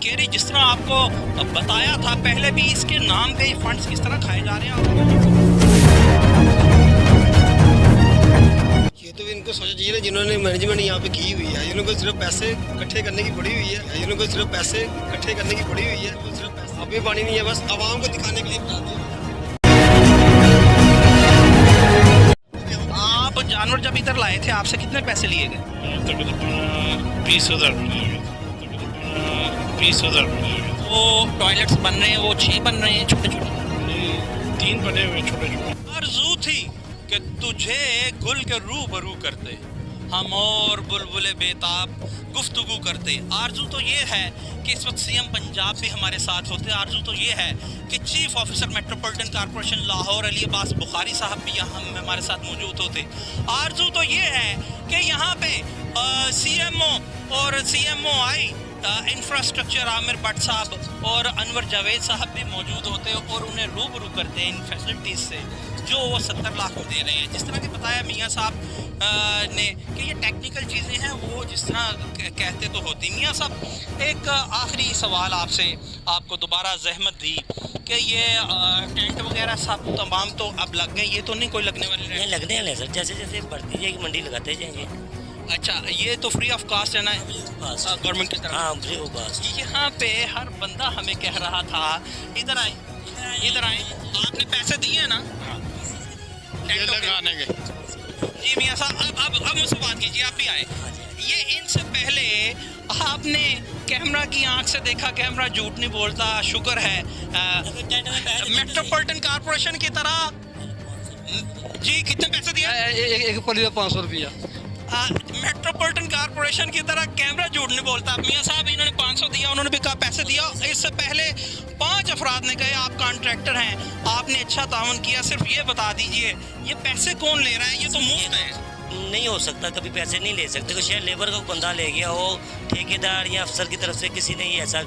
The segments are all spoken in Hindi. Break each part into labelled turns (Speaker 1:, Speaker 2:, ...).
Speaker 1: केरी, जिस तरह आपको बताया था पहले भी, इसके नाम पे फंड्स किस तरह खाए जा रहे हैं?
Speaker 2: ये तो इनको सोचना चाहिए ना, जिन्होंने मैनेजमेंट यहाँ पे की हुई है, इनको सिर्फ पैसे इकट्ठे करने की पड़ी हुई है, इनको सिर्फ पैसे इकट्ठे करने की पड़ी हुई है, तो सिर्फ पैसे अब भी पानी नहीं है, बस आवाम को दिखाने के लिए बता दिया।
Speaker 1: आप जानवर जब इधर लाए थे आपसे कितने पैसे लिए गए?
Speaker 3: तकरीबन 20,000
Speaker 1: वो टॉयलेट्स बन रहे हैं, वो 6 बन रहे हैं छोटे छोटे?
Speaker 3: 3 बने हुए छोटे छोटे।
Speaker 1: आरज़ू थी कि तुझे गुल के रूबरू करते, हम और बुलबुले बेताब गुफ्तगू करते। आरज़ू तो ये है कि इस वक्त सीएम पंजाब भी हमारे साथ होते। आरज़ू तो ये है कि chief officer metropolitan corporation Lahore Ali Abbas Bukhari साहब भी यहाँ हमारे साथ मौजूद होते। आरज़ू तो ये है कि यहाँ पे सीएमओ और सीएमओ आई इंफ्रास्ट्रक्चर आमिर भट्ट साहब और अनवर जावेद साहब भी मौजूद होते और उन्हें रूबरू करते हैं इन फैसिलिटीज़ से जो वो 70 लाख में दे रहे हैं। जिस तरह कि बताया मियाँ साहब ने कि ये टेक्निकल चीज़ें हैं, वो जिस तरह कहते तो होती। मियाँ साहब, एक आखिरी सवाल आपसे, आपको दोबारा जहमत दी कि ये टेंट वगैरह सब तमाम तो अब लग गए, ये तो नहीं कोई लगने वाले
Speaker 4: नहीं लगने वाले सर, जैसे जैसे बढ़ती जाएगी मंडी लगाते जाएंगे।
Speaker 1: अच्छा, ये तो फ्री ऑफ कास्ट है ना गवर्नमेंट की तरफ?
Speaker 4: हाँ, फ्री ऑफ कास्ट।
Speaker 1: यहाँ पे हर बंदा हमें कह रहा था इधर आए इधर आए, आपने पैसे दिए हैं ना?
Speaker 3: ये लगाने के।
Speaker 1: जी मियाँ साहब, अब मुझसे बात कीजिए, आप भी आए। ये इनसे पहले आपने कैमरा की आंख से देखा, कैमरा झूठ नहीं बोलता, शुक्र है। मेट्रोपॉलिटन कॉरपोरेशन की तरह जी कितने पैसे दिया?
Speaker 5: एक पली 500 रुपया।
Speaker 1: मेट्रोपॉलिटन कॉरपोरेशन की तरह कैमरा झूठ नहीं बोलता। मियाँ साहब, इन्होंने 500 दिया, उन्होंने भी कहा पैसे दिया। इससे पहले 5 अफराद ने कहे आप कॉन्ट्रैक्टर हैं, आपने अच्छा तावन किया, सिर्फ ये बता दीजिए ये पैसे कौन ले रहा है? ये तो मुफ्त है।
Speaker 4: नहीं हो सकता, कभी पैसे नहीं ले सकते। शायद लेबर का बंदा ले गया हो, ठेकेदार या अफसर की तरफ से किसी ने ही ऐसा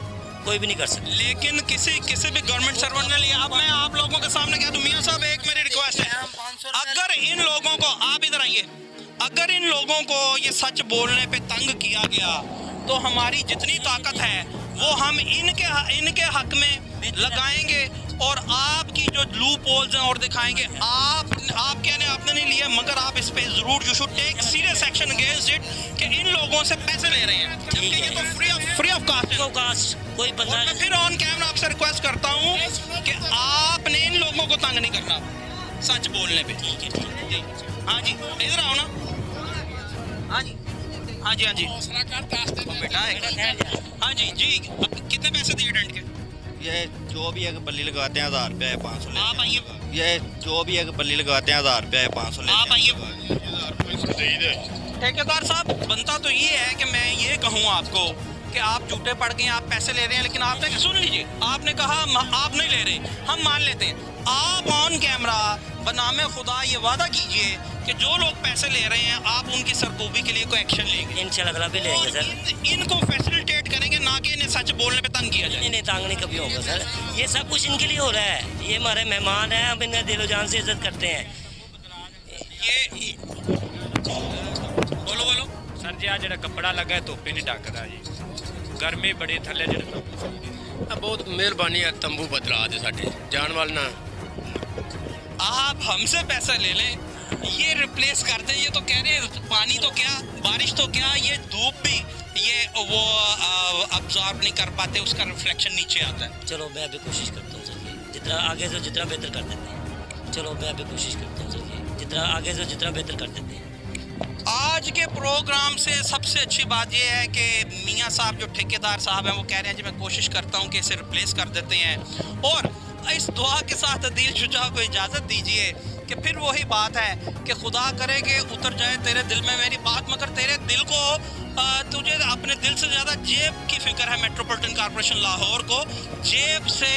Speaker 4: कोई भी नहीं कर सकता।
Speaker 1: लेकिन किसी भी गवर्नमेंट सर्वेंट ने लिया। अब मैं आप लोगों के सामने कह दूं, मियाँ साहब एक मेरी रिक्वेस्ट है, अगर इन लोगों को, आप इधर आइए, अगर इन लोगों को ये सच बोलने पे तंग किया गया तो हमारी जितनी ताकत है वो हम इनके हक में लगाएंगे और आपकी जो लूप होल्स हैं और दिखाएंगे। आप कहने आपने नहीं लिया, मगर आप इस पे जरूर you should take serious action against it कि इन लोगों से पैसे ले रहे हैं, जबकि ये तो फ्री ऑफ कास्ट।
Speaker 4: कोई बंदा
Speaker 1: मैं फिर ऑन कैमरा आपसे रिक्वेस्ट करता हूँ कि आपने इन लोगों को तंग नहीं करना सच बोलने पे। हाँ जी, इधर आओ ना। हाँ जी, हाँ जी, हाँ जी बेटा, हाँ जी जी। कितने पैसे दिए टेंट के?
Speaker 2: ये जो भी है बल्ली लगाते हैं 1000 रुपया है, 500 ले।
Speaker 1: आप आइए,
Speaker 2: ये जो भी है बल्ली लगाते हैं 1000 रुपया है, 500 ले।
Speaker 1: आप आइए। ठेकेदार साहब, बनता तो ये है कि मैं ये कहूँ आपको कि आप झूठे पड़ गए, आप पैसे ले रहे हैं, लेकिन आपने सुन लीजिए, आपने कहा आप नहीं ले रहे, हम मान लेते हैं। आप ऑन कैमरा बनामे खुदा ये वादा कीजिए कि जो लोग पैसे ले रहे हैं आप उनकी सरकूबी के लिए कोई एक्शन लेंगे।
Speaker 4: इंशाल्लाह भी लेंगे सर।
Speaker 1: इनको फैसिलिटेट करेंगे, ना कि इन्हें सच बोलने पे तंग किया जाए।
Speaker 4: नहीं, तंग नहीं कभी होगा सर, ये सब कुछ इनके लिए हो रहा है। ये हमारे मेहमान हैं, हम इन्हें दिलो जान से इज्जत करते हैं।
Speaker 1: ये बोलो
Speaker 6: सर जी, आज जो कपड़ा लगा है धुप्प नहीं ढक रहा जी, गर्मी बड़ी थले जो
Speaker 5: बहुत मेहरबानी है, तंबू बदला दे साडे जान वाल ना।
Speaker 1: आप हमसे पैसा ले लें, ये रिप्लेस कर दें। ये तो कह रहे हैं पानी तो क्या, बारिश तो क्या, ये धूप भी ये वो अब्जॉर्ब नहीं कर पाते, उसका रिफ्लेक्शन नीचे आता है।
Speaker 4: चलो मैं अभी कोशिश करता हूँ सर, जितना आगे से जितना बेहतर कर देते हैं। चलो मैं अभी कोशिश करता हूँ सर, जितना आगे से जितना बेहतर कर देते हैं।
Speaker 1: आज के प्रोग्राम से सबसे अच्छी बात यह है कि मियाँ साहब जो ठेकेदार साहब हैं वो कह रहे हैं जी मैं कोशिश करता हूँ कि इसे रिप्लेस कर देते हैं। और इस दुआ के साथ दिल शुजा को इजाज़त दीजिए कि फिर वही बात है कि खुदा करे कि उतर जाए तेरे दिल में मेरी बात, मगर तेरे दिल को तुझे अपने दिल से ज़्यादा जेब की फ़िक्र है। मेट्रोपॉलिटन कॉरपोरेशन लाहौर को जेब से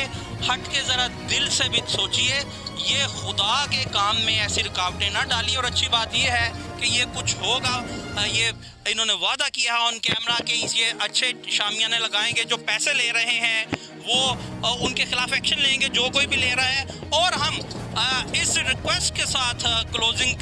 Speaker 1: हट के ज़रा दिल से भी सोचिए, ये खुदा के काम में ऐसी रुकावटें ना डालिए। और अच्छी बात ये है कि ये कुछ होगा, ये इन्होंने वादा किया है ऑन कैमरा कि ये अच्छे शामियाने लगाएंगे। जो पैसे ले रहे हैं वो उनके खिलाफ एक्शन लेंगे, जो कोई भी ले रहा है। और हम इस रिक्वेस्ट के साथ क्लोजिंग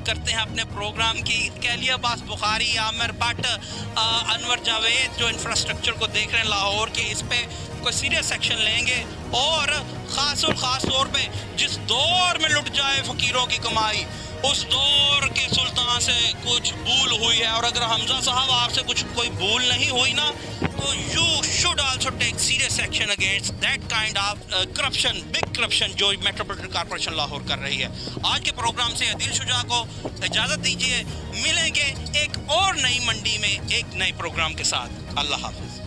Speaker 1: शुरुआत करते हैं अपने प्रोग्राम की। कैलिया अब्बास बुखारी, आमिर भट्ट, अनवर जावेद जो इंफ्रास्ट्रक्चर को देख रहे हैं लाहौर के, इस पे कोई सीरियस एक्शन लेंगे। और ख़ास तौर पे जिस दौर में लुट जाए फ़कीरों की कमाई, उस दौर के सुल्तान से कुछ भूल हुई है। और अगर हमजा साहब आपसे कुछ कोई भूल नहीं हुई ना, तो you should also take serious action against that kind of corruption, big corruption जो मेट्रोपॉलिटन कॉर्पोरेशन लाहौर कर रही है। आज के प्रोग्राम से अदिल शुजा को इजाज़त दीजिए, मिलेंगे एक और नई मंडी में एक नए प्रोग्राम के साथ। अल्लाह हाफ़िज़।